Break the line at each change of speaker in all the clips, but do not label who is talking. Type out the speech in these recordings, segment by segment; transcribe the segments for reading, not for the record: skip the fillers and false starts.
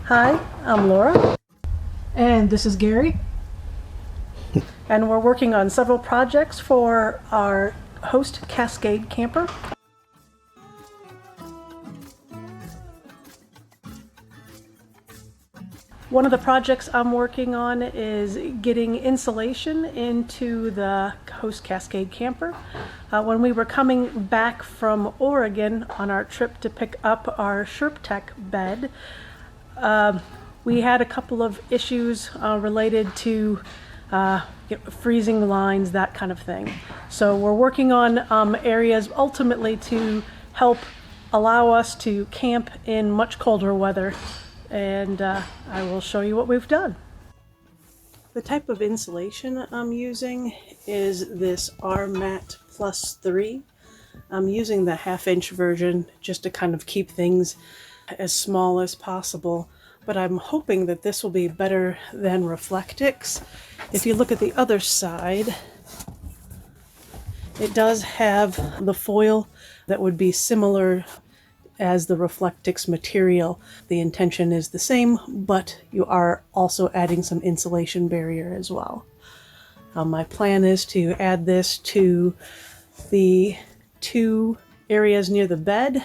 Hi, I'm Laura,
And this is Gary.
and we're working on several projects for our host Cascade camper. One of the projects I'm working on is getting insulation into the host Cascade camper. When we were coming back from Oregon on our trip to pick up our SherpTech bed, we had a couple of issues related to freezing lines, that kind of thing. So we're working on areas ultimately to help allow us to camp in much colder weather, and I will show you what we've done. The type of insulation I'm using is this RMAT Plus 3. I'm using the half-inch version just to kind of keep things as small as possible, but I'm hoping that this will be better than Reflectix. If you look at the other side, it does have the foil that would be similar as the Reflectix material. The intention is the same, but you are also adding some insulation barrier as well. My plan is to add this to the two areas near the bed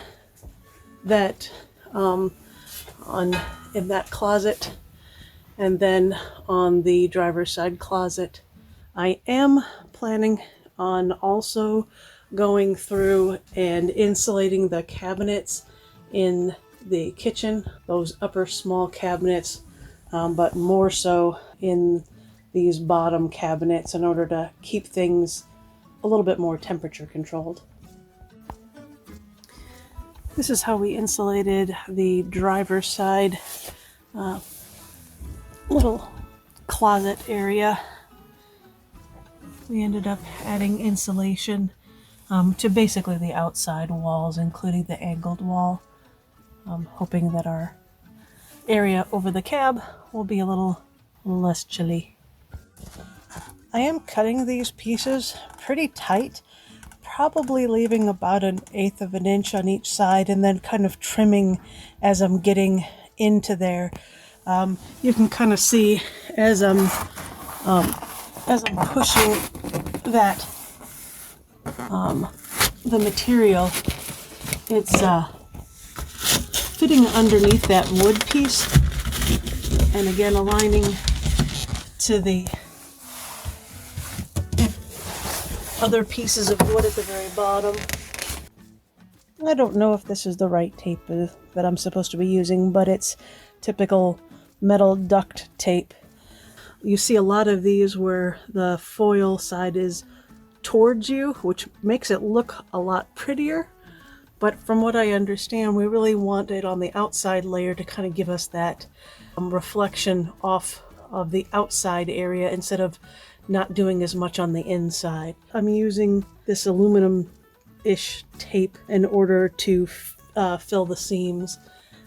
that in that closet, and then on the driver's side closet. I am planning on also going through and insulating the cabinets in the kitchen, those upper small cabinets, but more so in these bottom cabinets in order to keep things a little bit more temperature controlled. This is how we insulated the driver's side little closet area. We ended up adding insulation to basically the outside walls, including the angled wall. Hoping that our area over the cab will be a little less chilly. I am cutting these pieces pretty tight, probably leaving about 1/8 of an inch on each side and then kind of trimming as I'm getting into there. You can kind of see as I'm pushing that the material, it's fitting underneath that wood piece, and again aligning to the other pieces of wood at the very bottom. I don't know if this is the right tape that I'm supposed to be using, but it's typical metal duct tape. You see a lot of these where the foil side is towards you, which makes it look a lot prettier. But from what I understand, we really want it on the outside layer to kind of give us that reflection off of the outside area instead of not doing as much on the inside. I'm using this aluminum-ish tape in order to fill the seams.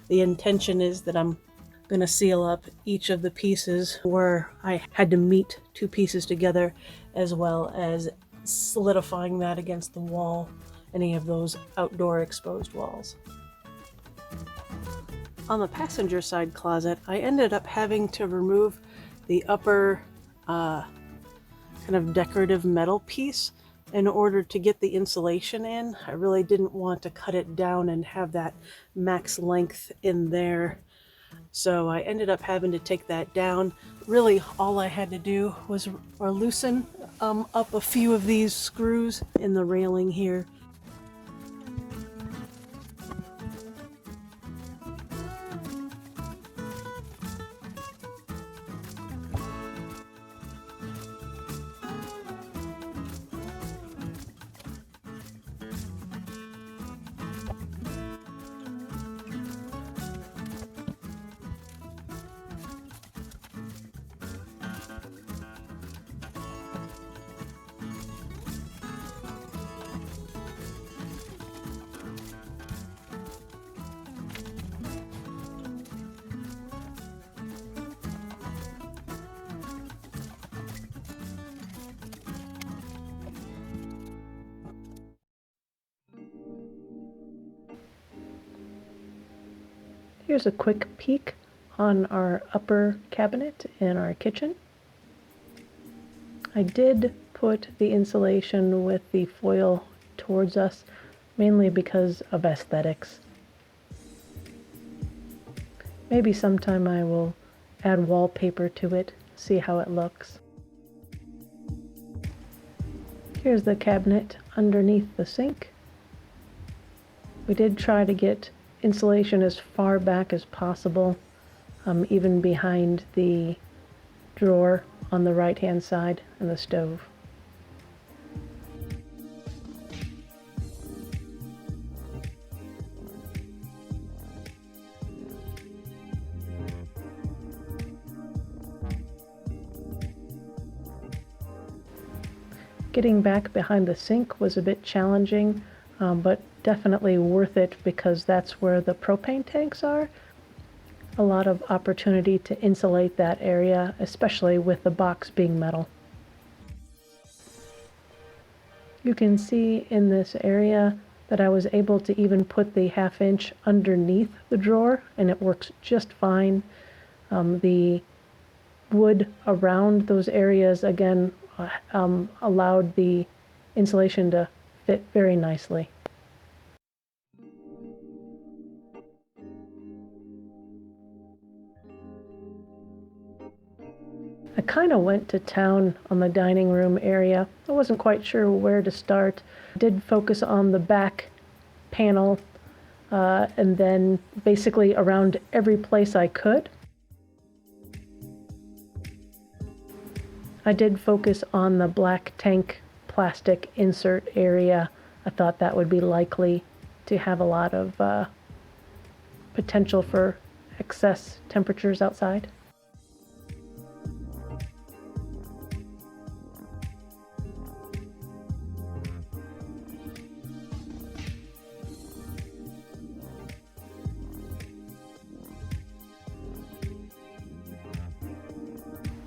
The intention is that I'm going to seal up each of the pieces where I had to meet two pieces together, as well as solidifying that against the wall, any of those outdoor exposed walls. On the passenger side closet, I ended up having to remove the upper kind of decorative metal piece in order to get the insulation in. I really didn't want to cut it down and have that max length in there. So I ended up having to take that down. Really, all I had to do was loosen up a few of these screws in the railing here. Here's a quick peek on our upper cabinet in our kitchen. I did put the insulation with the foil towards us, mainly because of aesthetics. Maybe sometime I will add wallpaper to it, see how it looks. Here's the cabinet underneath the sink. We did try to get insulation as far back as possible, even behind the drawer on the right-hand side and the stove. Getting back behind the sink was a bit challenging, but definitely worth it because that's where the propane tanks are. A lot of opportunity to insulate that area, especially with the box being metal. You can see in this area that I was able to even put the 1/2 inch underneath the drawer, and it works just fine. The wood around those areas again allowed the insulation to fit very nicely. I kind of went to town on the dining room area. I wasn't quite sure where to start. I did focus on the back panel and then basically around every place I could. I did focus on the black tank plastic insert area. I thought that would be likely to have a lot of potential for excess temperatures outside.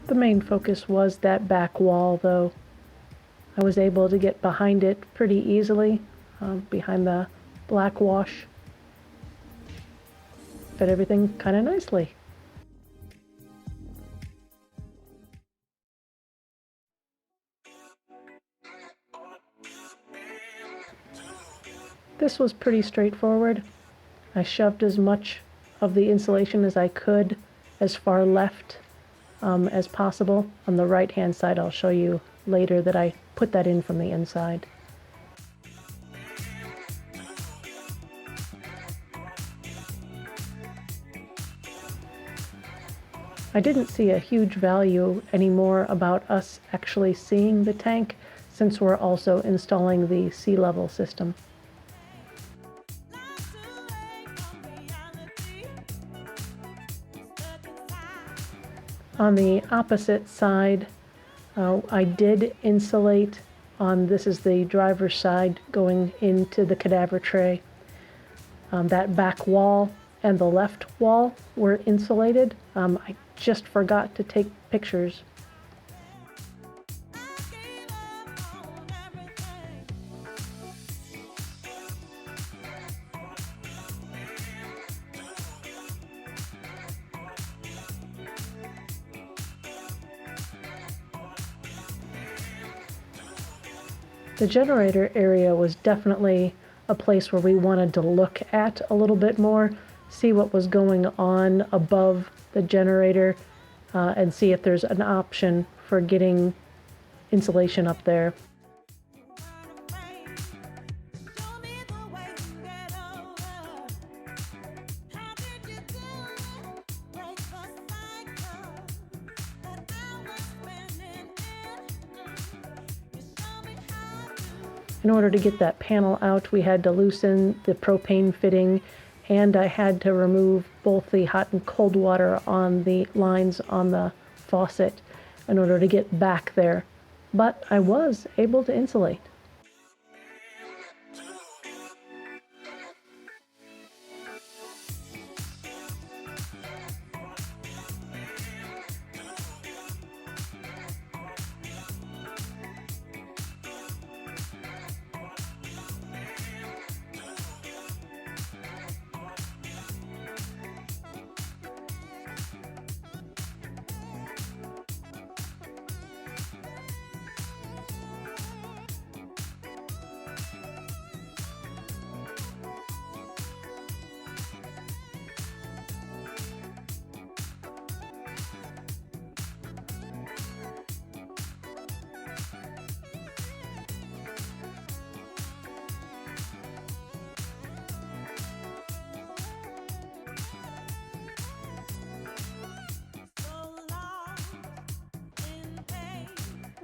The main focus was that back wall, though. I was able to get behind it pretty easily, behind the black wash. Fit everything kind of nicely. This was pretty straightforward. I shoved as much of the insulation as I could as far left as possible. On the right hand side, I'll show you later that I put that in from the inside. I didn't see a huge value anymore about us actually seeing the tank since we're also installing the sea level system. On the opposite side, I did insulate on, this is the driver's side going into the cadaver tray. That back wall and the left wall were insulated. I just forgot to take pictures. The generator area was definitely a place where we wanted to look at a little bit more, see what was going on above the generator, and see if there's an option for getting insulation up there. In order to get that panel out, we had to loosen the propane fitting, and I had to remove both the hot and cold water on the lines on the faucet in order to get back there. But I was able to insulate.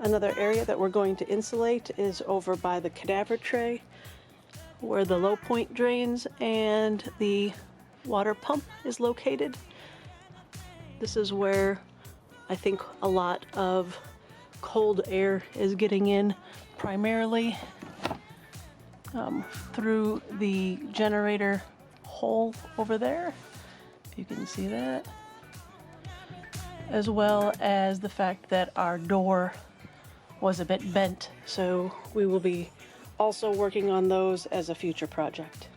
Another area that we're going to insulate is over by the cadaver tray, where the low point drains and the water pump is located. This is where I think a lot of cold air is getting in, primarily through the generator hole over there, if you can see that, as well as the fact that our door was a bit bent, so we will be also working on those as a future project.